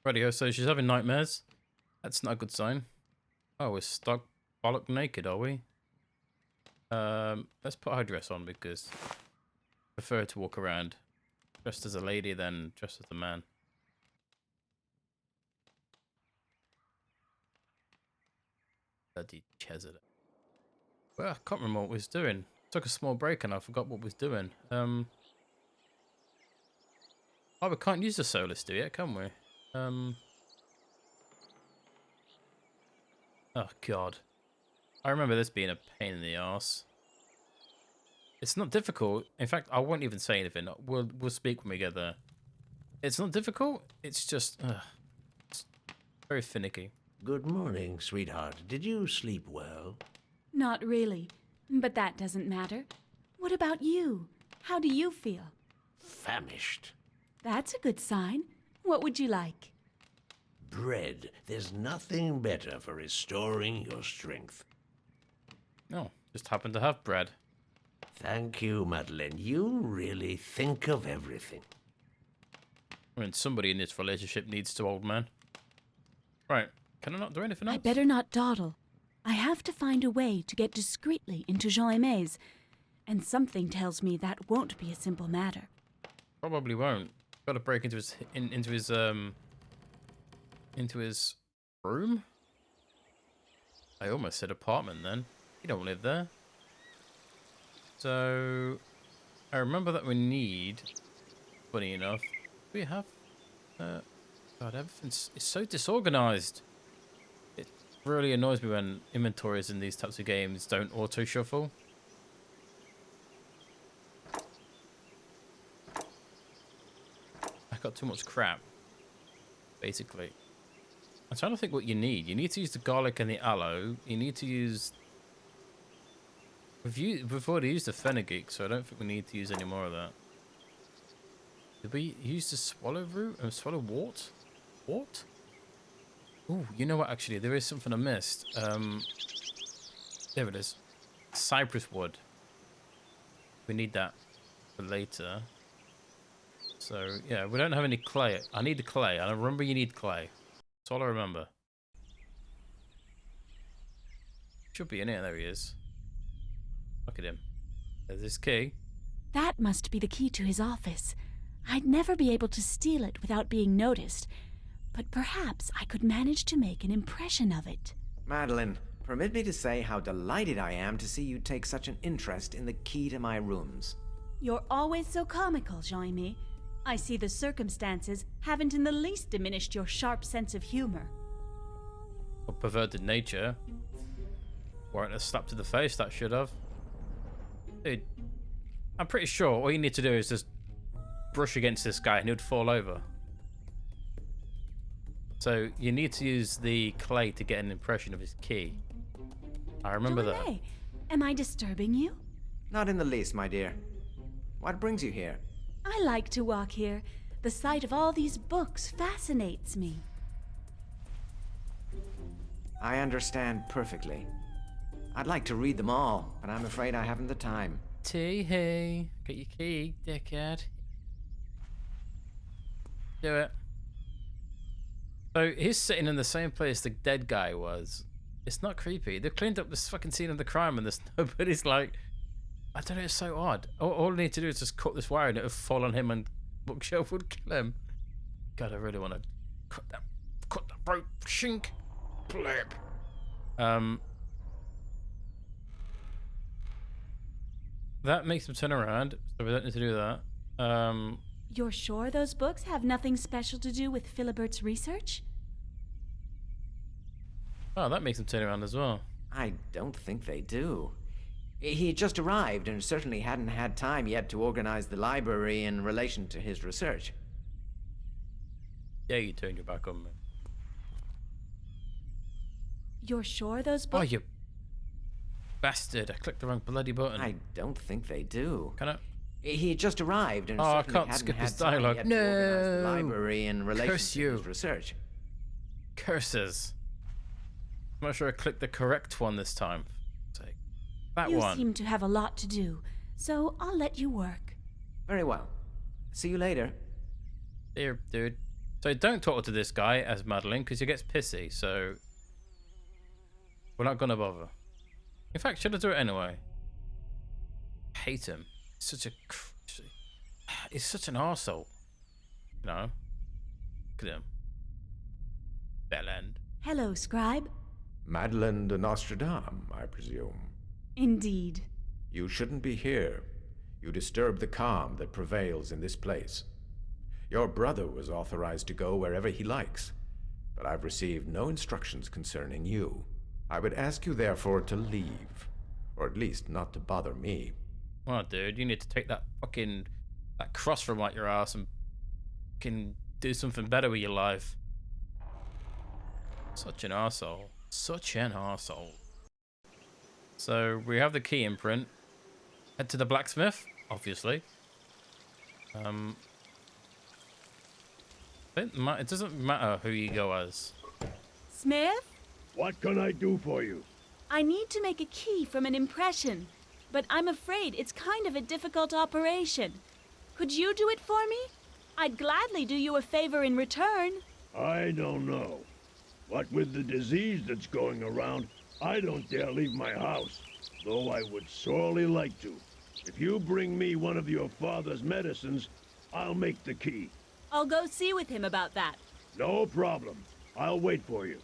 Radio, so she's having nightmares. That's not a good sign. Oh, we're stuck bollock naked, are we? Let's put her dress on because I prefer to walk around dressed as a lady than dressed as a man. Bloody Chezza. Well, I can't remember what we was doing. Took a small break and I forgot what we was doing. Oh, we can't use the solar stew yet, can we? Oh god, I remember this being a pain in the arse. It's not difficult. In fact, I won't even say anything. We'll speak when we get there. It's not difficult. It's just it's very finicky. Good morning, sweetheart. Did you sleep well? Not really, but that doesn't matter. What about you? How do you feel? Famished. That's a good sign. What would you like? Bread. There's nothing better for restoring your strength. No, just happen to have bread. Thank you, Madeleine. You really think of everything. I mean, somebody in this relationship needs to, old man. Right, can I not do anything else? I better not dawdle. I have to find a way to get discreetly into _𝘨𝘮𝘮𝑡's, and something tells me that won't be a simple matter. Probably won't. Got to break into his room. I almost said apartment then. You don't live there. So I remember that we need. Funny enough, we have. God, everything's it's so disorganized. It really annoys me when inventories in these types of games don't auto shuffle. I got too much crap. Basically, I'm trying to think what you need. You need to use the garlic and the aloe. You need to use. We've already used the fenugreek, so I don't think we need to use any more of that. Did we use the swallow root and swallow wort? Wort? Oh, you know what? Actually, there is something I missed. There it is. Cypress wood. We need that for later. So yeah, we don't have any clay. I need the clay. I remember you need clay. That's all I remember. Should be in here. There he is. Look at him. There's his key. That must be the key to his office. I'd never be able to steal it without being noticed, but perhaps I could manage to make an impression of it. Madeleine, permit me to say how delighted I am to see you take such an interest in the key to my rooms. You're always so comical, _𝘨𝘮𝘮𝑡. I see the circumstances haven't in the least diminished your sharp sense of humor. Or perverted nature. Warrant a slap to the face, that should have. Dude, I'm pretty sure all you need to do is just brush against this guy and he would fall over. So you need to use the clay to get an impression of his key. I remember that. _𝘨𝘮𝘮𝑡, am I disturbing you? Not in the least, my dear. What brings you here? I like to walk here. The sight of all these books fascinates me. I understand perfectly. I'd like to read them all, but I'm afraid I haven't the time. Hey, get your key, dickhead. Do it. So he's sitting in the same place the dead guy was. It's not creepy. They've cleaned up this fucking scene of the crime and there's nobody's like... I don't know, it's so odd. All I need to do is just cut this wire and it'll fall on him and bookshelf would kill him. God, I really want to cut that rope. Shink. Blip. That makes him turn around, so we don't need to do that. You're sure those books have nothing special to do with Philibert's research? Oh, that makes him turn around as well. I don't think they do. He had just arrived and certainly hadn't had time yet to organize the library in relation to his research. Yeah, you turned your back on me. You're sure those Oh, books... you bastard. I clicked the wrong bloody button. I don't think they do. Can I? He had just arrived and I certainly can't hadn't skip had his time dialogue. yet to organize the No. library in relation Curse to you. his research. Curses. I'm not sure I clicked the correct one this time. Take that You one. seem to have a lot to do, so I'll let you work. Very well. See you later. Here, dude. So don't talk to this guy as Madeline because he gets pissy. So we're not gonna bother. In fact, should I do it anyway? I hate him. He's such an arsehole. You know? Look at him. Bellend. Hello, Scribe. 𝘨𝘮𝘮𝘮𝘮 de Nostradamus, I presume. Indeed. You shouldn't be here. You disturb the calm that prevails in this place. Your brother was authorized to go wherever he likes, but I've received no instructions concerning you. I would ask you, therefore, to leave, or at least not to bother me. Well, dude, you need to take that cross from out your ass and fucking do something better with your life. Such an arsehole. Such an arsehole. So we have the key imprint. Head to the blacksmith, obviously. It doesn't matter who you go as. Smith? What can I do for you? I need to make a key from an impression, but I'm afraid it's kind of a difficult operation. Could you do it for me? I'd gladly do you a favor in return. I don't know. What with the disease that's going around, I don't dare leave my house, though I would sorely like to. If you bring me one of your father's medicines, I'll make the key. I'll go see with him about that. No problem. I'll wait for you.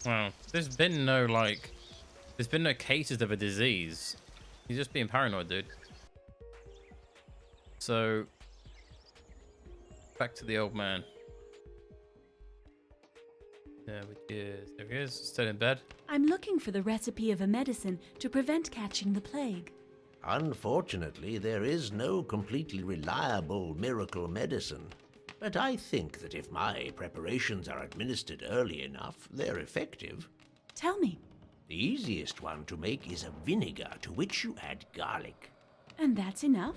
Well, there's been no cases of a disease. He's just being paranoid, dude. So, back to the old man. There he is, still in bed. I'm looking for the recipe of a medicine to prevent catching the plague. Unfortunately, there is no completely reliable miracle medicine. But I think that if my preparations are administered early enough, they're effective. Tell me. The easiest one to make is a vinegar to which you add garlic. And that's enough?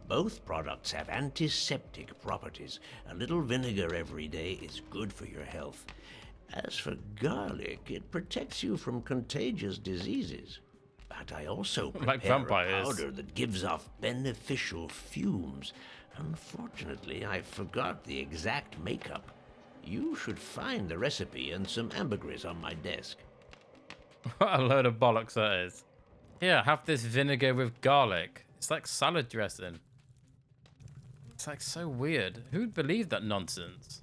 Both products have antiseptic properties. A little vinegar every day is good for your health. As for garlic, it protects you from contagious diseases. But I also Like prepare a vampires. powder that gives off beneficial fumes. Unfortunately, I forgot the exact makeup. You should find the recipe and some ambergris on my desk. What a load of bollocks that is. Yeah, have this vinegar with garlic. It's like salad dressing. It's like so weird. Who'd believe that nonsense?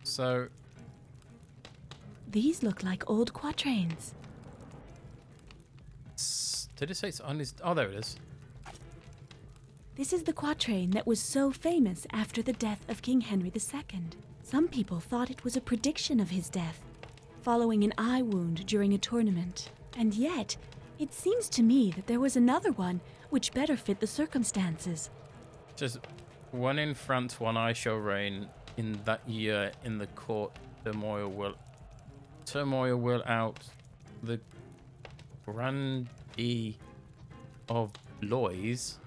So, These look like old quatrains. did it say it's on his... Oh, there it is. This is the quatrain that was so famous after the death of King Henry II. Some people thought it was a prediction of his death, following an eye wound during a tournament. And yet, it seems to me that there was another one which better fit the circumstances. Just when in France, one eye shall reign. In that year, in the court, turmoil will out. The grandee of Blois.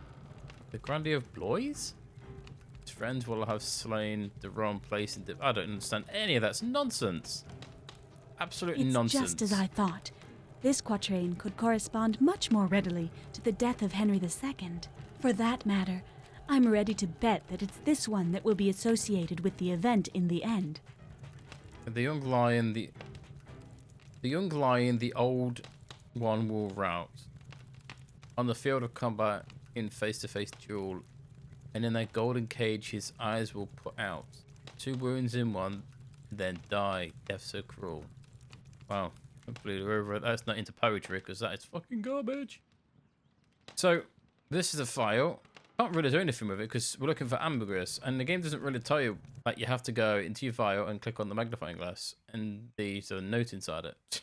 The grandee of Blois? His friends will have slain the wrong place. I don't understand any of that. It's nonsense. Absolute It's nonsense. just as I thought. This quatrain could correspond much more readily to the death of Henry II. For that matter, I'm ready to bet that it's this one that will be associated with the event in the end. The young lion, the old one will rout. On the field of combat, in face-to-face duel, and in that golden cage his eyes will put out. 2 wounds in one, then die. Death so cruel. Wow. Completely over it. That's not into poetry, because that is fucking garbage. So, this is a file. Can't really do anything with it, because we're looking for ambergris, and the game doesn't really tell you, like, you have to go into your file and click on the magnifying glass, and there's a note inside it.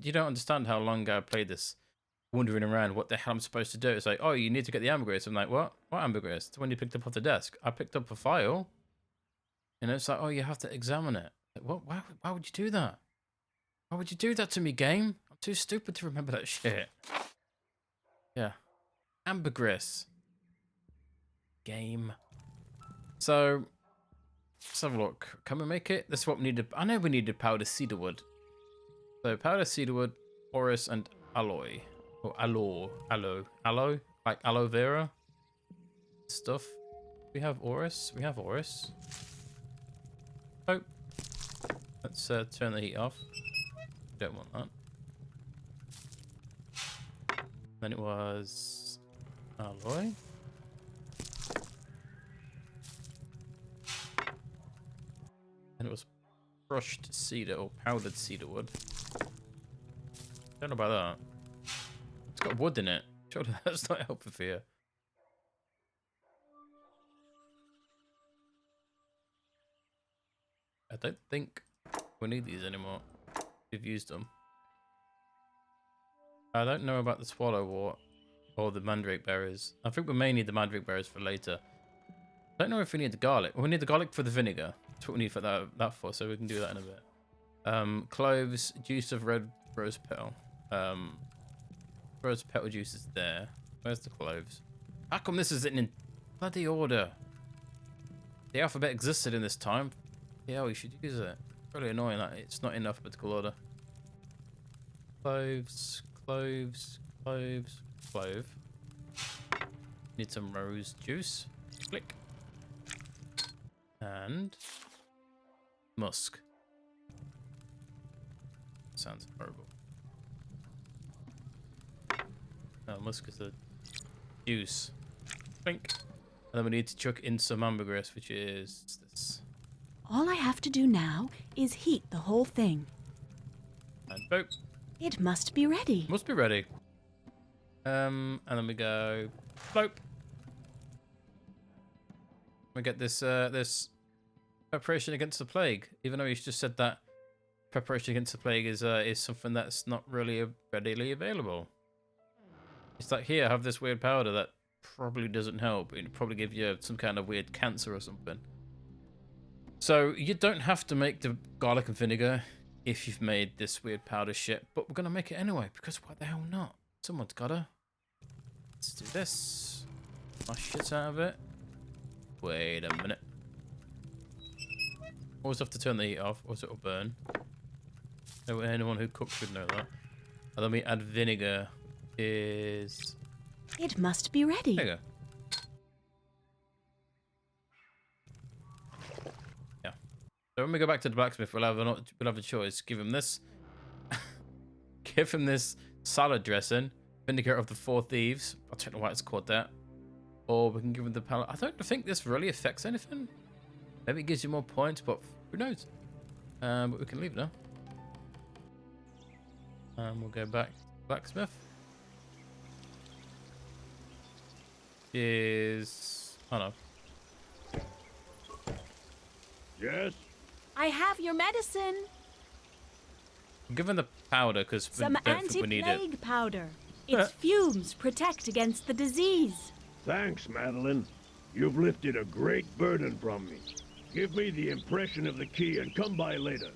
You don't understand how long I played this, wandering around what the hell I'm supposed to do. It's like, oh, you need to get the ambergris. I'm like, what? What ambergris? It's when you picked up off the desk. I picked up a file, and it's like, oh, you have to examine it. Like, what? Why would you do that? Why would you do that to me, game? I'm too stupid to remember that shit. Yeah. Ambergris. Game. So, let's have a look. Can we make it? This is what we needed. I know we needed powder cedarwood. So, powder cedarwood, orris, and alloy. Or aloe. like aloe vera stuff. We have Oris. We have Oris. Oh, let's turn the heat off. Don't want that. Then it was alloy. And it was crushed cedar or powdered cedar wood. Don't know about that. It's got wood in it. Surely that's not helpful for you. I don't think we need these anymore. We've used them. I don't know about the swallowwort or the mandrake berries. I think we may need the mandrake berries for later. I don't know if we need the garlic. Well, we need the garlic for the vinegar. That's what we need for that for, so we can do that in a bit. Cloves, juice of red rose petal. Rose petal juice is there. Where's the cloves? How come this isn't in bloody order? The alphabet existed in this time. Yeah, we should use it. Really annoying that it's not in alphabetical order. Cloves, cloves, cloves, clove. Need some rose juice. Click. And musk. Sounds horrible. No, musk is the juice. Blink. And then we need to chuck in some ambergris, which is this. All I have to do now is heat the whole thing. And boop. It must be ready. Must be ready. And then we go float. We get this this preparation against the plague. Even though he's just said that preparation against the plague is something that's not really readily available. It's like, here, have this weird powder that probably doesn't help. It'll probably give you some kind of weird cancer or something. So you don't have to make the garlic and vinegar if you've made this weird powder shit, but we're gonna make it anyway because why the hell not? Someone's gotta. Let's do this. Mash shit out of it. Wait a minute. Always have to turn the heat off, or it'll burn. Anyone who cooks should know that. And then we add vinegar. Is it must be ready. There you go. Yeah. So when we go back to the blacksmith, we'll have a choice. Give him this. Give him this salad dressing, vinegar of the Four Thieves. I don't know why it's called that. Or we can give him the palette. I don't think this really affects anything. Maybe it gives you more points, but who knows? But we can leave now. We'll go back to the blacksmith. Is oh no. Yes? I have your medicine. Give him the powder because we Some don't think we need it. anti-plague powder. Its fumes protect against the disease. Thanks, Madeline. You've lifted a great burden from me. Give me the impression of the key and come by later.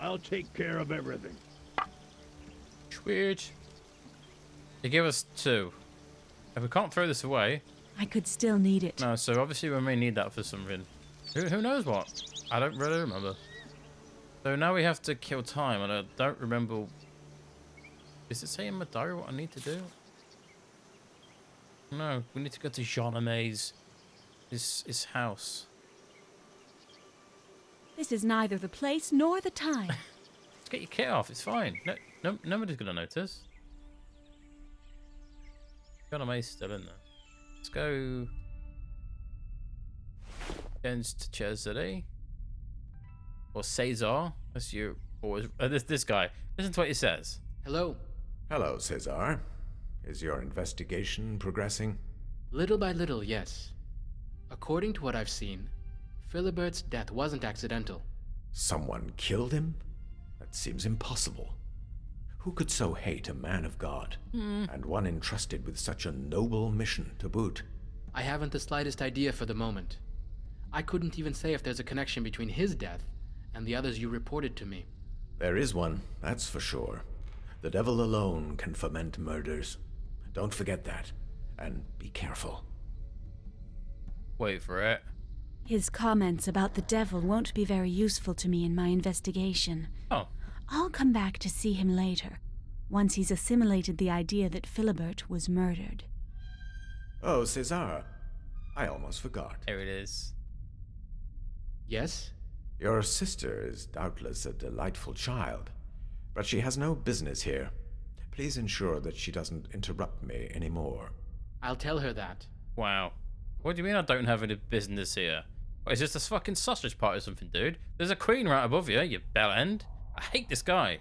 I'll take care of everything. Sweet. They give us 2. If we can't throw this away. I could still need it. No, so obviously we may need that for something. Who knows what? I don't really remember. So now we have to kill time, and I don't remember. Does it say in my diary what I need to do? No, we need to go to 𝘱𝘦𝘴𝘱𝦦𝘪𝘳, his house. This is neither the place nor the time. Let's get your kit off. It's fine. No, nobody's gonna notice. 𝘱𝘦𝘴𝘱𝦦𝘪𝘳's still in there. Let's go against Cesare or Caesar. That's you. Always this guy. Listen to what he says. Hello. Hello, Cesar. Is your investigation progressing? Little by little, yes. According to what I've seen, Philibert's death wasn't accidental. Someone killed him? That seems impossible. Who could so hate a man of God, and one entrusted with such a noble mission to boot? I haven't the slightest idea for the moment. I couldn't even say if there's a connection between his death and the others you reported to me. There is one, that's for sure. The devil alone can foment murders. Don't forget that, and be careful. Wait for it. His comments about the devil won't be very useful to me in my investigation. Oh. I'll come back to see him later, once he's assimilated the idea that Philibert was murdered. Oh, Cesar, I almost forgot. There it is. Yes? Your sister is doubtless a delightful child, but she has no business here. Please ensure that she doesn't interrupt me anymore. I'll tell her that. Wow. What do you mean I don't have any business here? What, is this a fucking sausage party or something, dude? There's a queen right above you, you bellend. I hate this guy.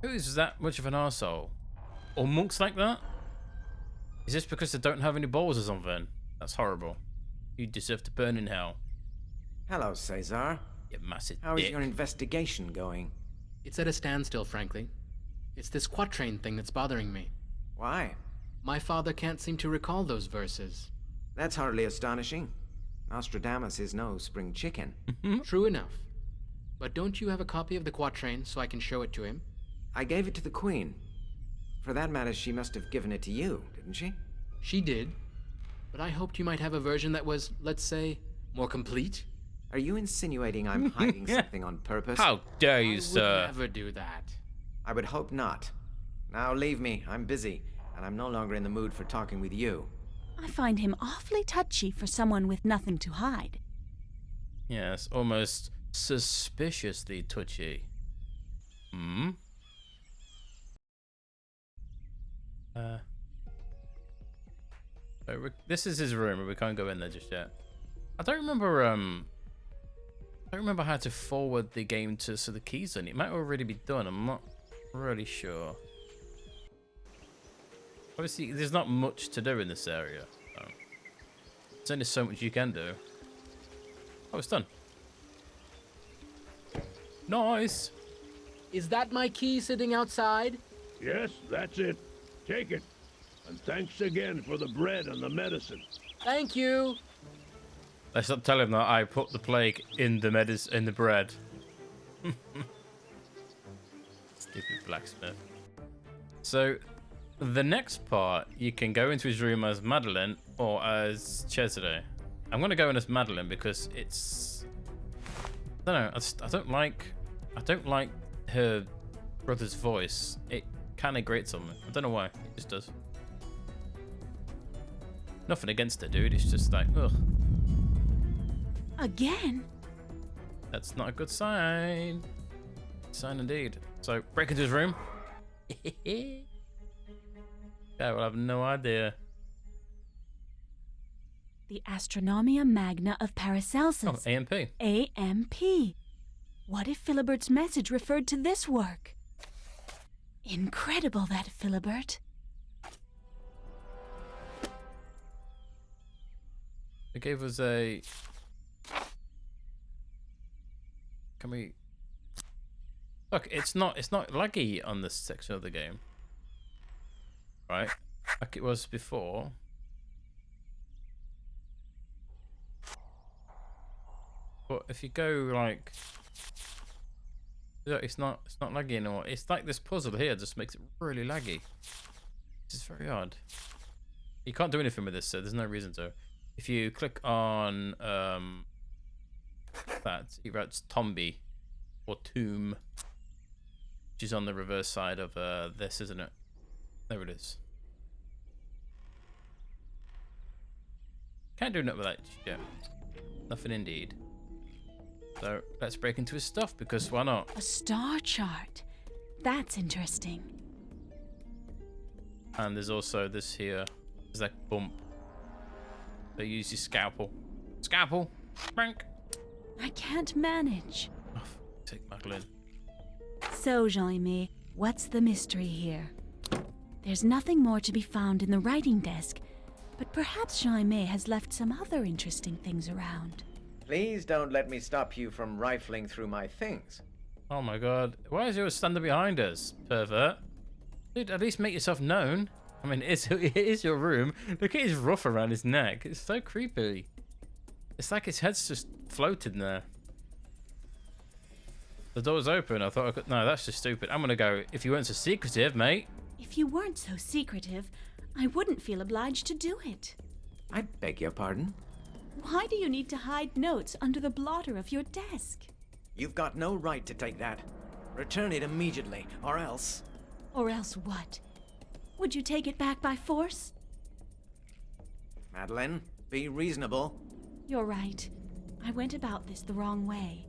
Who's that much of an arsehole? Or monks like that? Is this because they don't have any balls or something? That's horrible. You deserve to burn in hell. Hello, Cesar. You massive How is dick. your investigation going? It's at a standstill, frankly. It's this quatrain thing that's bothering me. Why? My father can't seem to recall those verses. That's hardly astonishing. Nostradamus is no spring chicken. True enough. But don't you have a copy of the quatrain so I can show it to him? I gave it to the Queen. For that matter, she must have given it to you, didn't she? She did. But I hoped you might have a version that was, let's say, more complete. Are you insinuating I'm hiding something on purpose? How dare I you, would sir? never do that. I would hope not. Now leave me. I'm busy, and I'm no longer in the mood for talking with you. I find him awfully touchy for someone with nothing to hide. Yes, almost suspiciously touchy. Hmm? This is his room, but we can't go in there just yet. I don't remember how to forward the game to so the keys on it. It might already be done. I'm not really sure. Obviously, there's not much to do in this area. So. There's only so much you can do. Oh, it's done. Nice. Is that my key sitting outside? Yes, that's it. Take it. And thanks again for the bread and the medicine. Thank you. Let's not tell him that I put the plague in the bread. Stupid blacksmith. So, the next part, you can go into his room as Madeline or as Cesare. I'm gonna go in as Madeline because it's, I don't know. I don't like her brother's voice. It kind of grates on me. I don't know why. It just does. Nothing against it, dude. It's just like, ugh. Again? That's not a good sign. Sign indeed. So, break into his room. Yeah, well, I have no idea. The Astronomia Magna of Paracelsus. Oh, AMP. AMP. What if Philibbert's message referred to this work? Incredible, that Philibert. It gave us a... Can we... Look, it's not laggy on this section of the game. Right? Like it was before. But if you go like... Look, it's not laggy anymore. It's like this puzzle here just makes it really laggy. This is very odd. You can't do anything with this, so there's no reason to. If you click on that, it writes Tombi or Tomb, which is on the reverse side of this, isn't it? There it is. Can't do nothing with that yet. Nothing indeed. So let's break into his stuff because why not? A star chart. That's interesting. And there's also this here. There's that bump. They use your scalpel. Scalpel! Frank! I can't manage. Oh, take Madeline. So, 𝘱𝘬𝘮, what's the mystery here? There's nothing more to be found in the writing desk, but perhaps 𝘱𝘬𝘮 has left some other interesting things around. Please don't let me stop you from rifling through my things. Oh my god. Why is he always standing behind us, pervert? Dude, at least make yourself known. I mean, it is your room. Look at his ruff around his neck. It's so creepy. It's like his head's just floating there. The door's open. I thought I could... No, that's just stupid. I'm gonna go. If you weren't so secretive, mate. If you weren't so secretive, I wouldn't feel obliged to do it. I beg your pardon? Why do you need to hide notes under the blotter of your desk? You've got no right to take that. Return it immediately, or else... Or else what? Would you take it back by force? Madeline, be reasonable. You're right. I went about this the wrong way.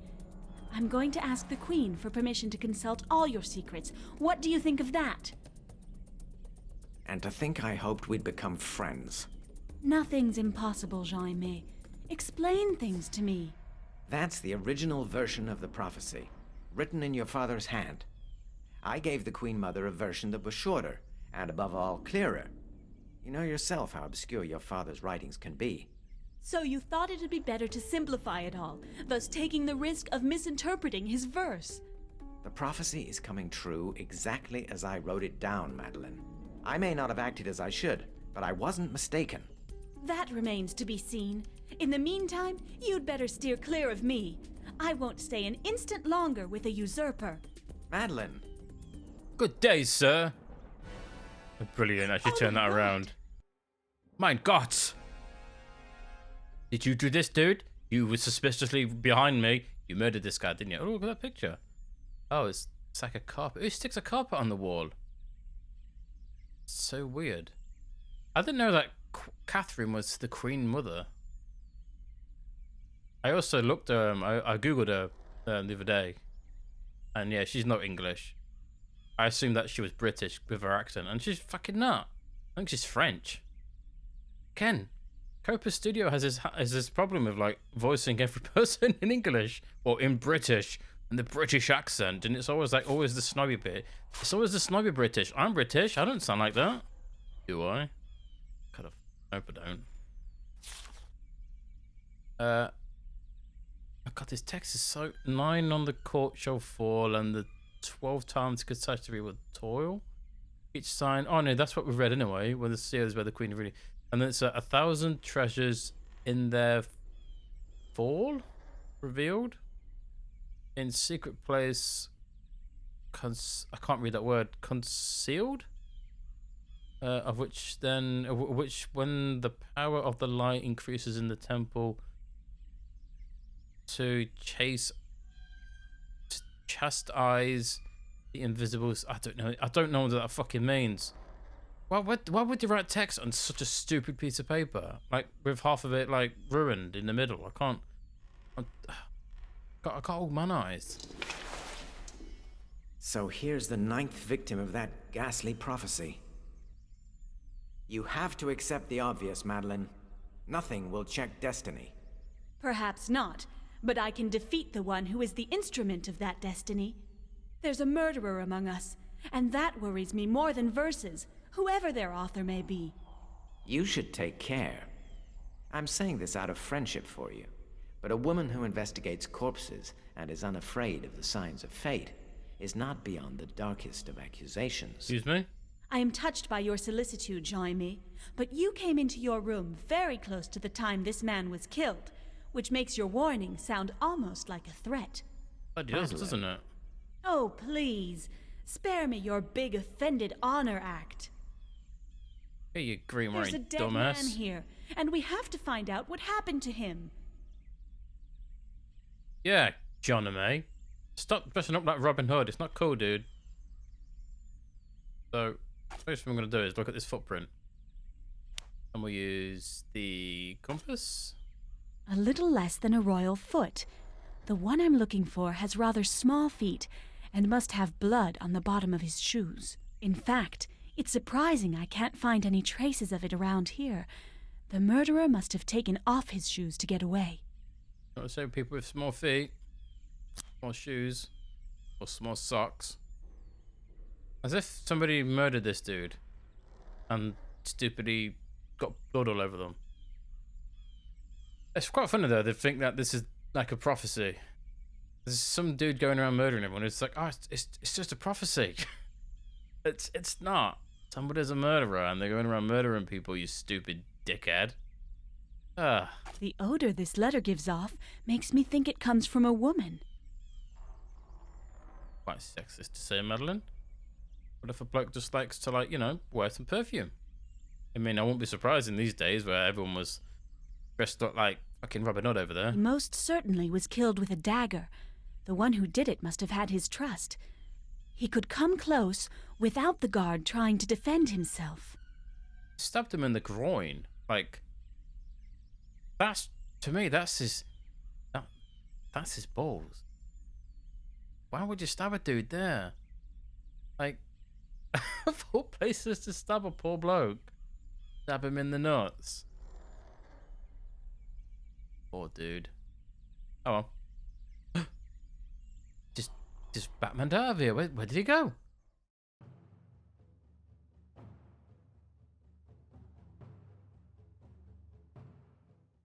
I'm going to ask the Queen for permission to consult all your secrets. What do you think of that? And to think I hoped we'd become friends. Nothing's impossible, 𝘱𝘦𝘴. Explain things to me. That's the original version of the prophecy, written in your father's hand. I gave the Queen Mother a version that was shorter, and above all, clearer. You know yourself how obscure your father's writings can be. So you thought it'd be better to simplify it all, thus taking the risk of misinterpreting his verse. The prophecy is coming true exactly as I wrote it down, Madeline. I may not have acted as I should, but I wasn't mistaken. That remains to be seen. In the meantime, you'd better steer clear of me. I won't stay an instant longer with a usurper. Madeline! Good day, sir. Brilliant. I should turn that around. Mein Gott! Did you do this, dude? You were suspiciously behind me. You murdered this guy, didn't you? Oh, look at that picture. Oh, it's like a carpet. Who sticks a carpet on the wall? So weird. I didn't know that Catherine was the Queen Mother. I also looked I googled her the other day, and yeah, she's not English. I assumed that she was British with her accent, and she's fucking not. I think she's French. Ken, Copa Studio has this problem of like voicing every person in English or in British and the British accent, and it's always the snobby bit. It's always the snobby British. I'm British. I don't sound like that. Do I? Kind of. Hope I don't. Oh God, this text is so 9 on the court shall fall, and the 12 times catastrophe will toil. Each sign. Oh no, that's what we've read anyway. Where the seal is where the queen really. And then it's 1,000 treasures in their fall revealed in secret place. I can't read that word. Concealed. Of which when the power of the light increases in the temple to chastise the invisibles. I don't know what that fucking means. Why would you write text on such a stupid piece of paper, like with half of it like ruined in the middle? I got all man-eyes. So here's the 9th victim of that ghastly prophecy. You have to accept the obvious, Madeline. Nothing will check destiny. Perhaps not, but I can defeat the one who is the instrument of that destiny. There's a murderer among us, and that worries me more than verses, whoever their author may be. You should take care. I'm saying this out of friendship for you, but a woman who investigates corpses and is unafraid of the signs of fate is not beyond the darkest of accusations. Excuse me? I am touched by your solicitude, 𝘱𝘦𝘴, but you came into your room very close to the time this man was killed, which makes your warning sound almost like a threat. It does, doesn't it? Oh, please, spare me your big offended honor act. Hey, you green There's a wearing dead dumbass. man here, and we have to find out what happened to him. Yeah, 𝘱𝘦𝘴. Stop dressing up like Robin Hood. It's not cool, dude. So, first thing I'm going to do is look at this footprint. And we'll use the compass. A little less than a royal foot. The one I'm looking for has rather small feet and must have blood on the bottom of his shoes. In fact, it's surprising I can't find any traces of it around here. The murderer must have taken off his shoes to get away. I say people with small feet, small shoes, or small socks. As if somebody murdered this dude and stupidly got blood all over them. It's quite funny though, they think that this is like a prophecy. There's some dude going around murdering everyone. It's like, oh, it's just a prophecy. It's not. Somebody's a murderer and they're going around murdering people, you stupid dickhead. The odor this letter gives off makes me think it comes from a woman. Quite sexist to say, Madeline. What if a bloke just likes to, like, you know, wear some perfume? I mean, I won't be surprised in these days where everyone was dressed up like fucking Robin Hood over there. He most certainly was killed with a dagger. The one who did it must have had his trust. He could come close without the guard trying to defend himself. Stabbed him in the groin. Like, That's, to me, that's his, that's his balls. Why would you stab a dude there? Like, of all places to stab a poor bloke, stab him in the nuts. Poor dude. Oh well. Just Batman out of here. Where did he go?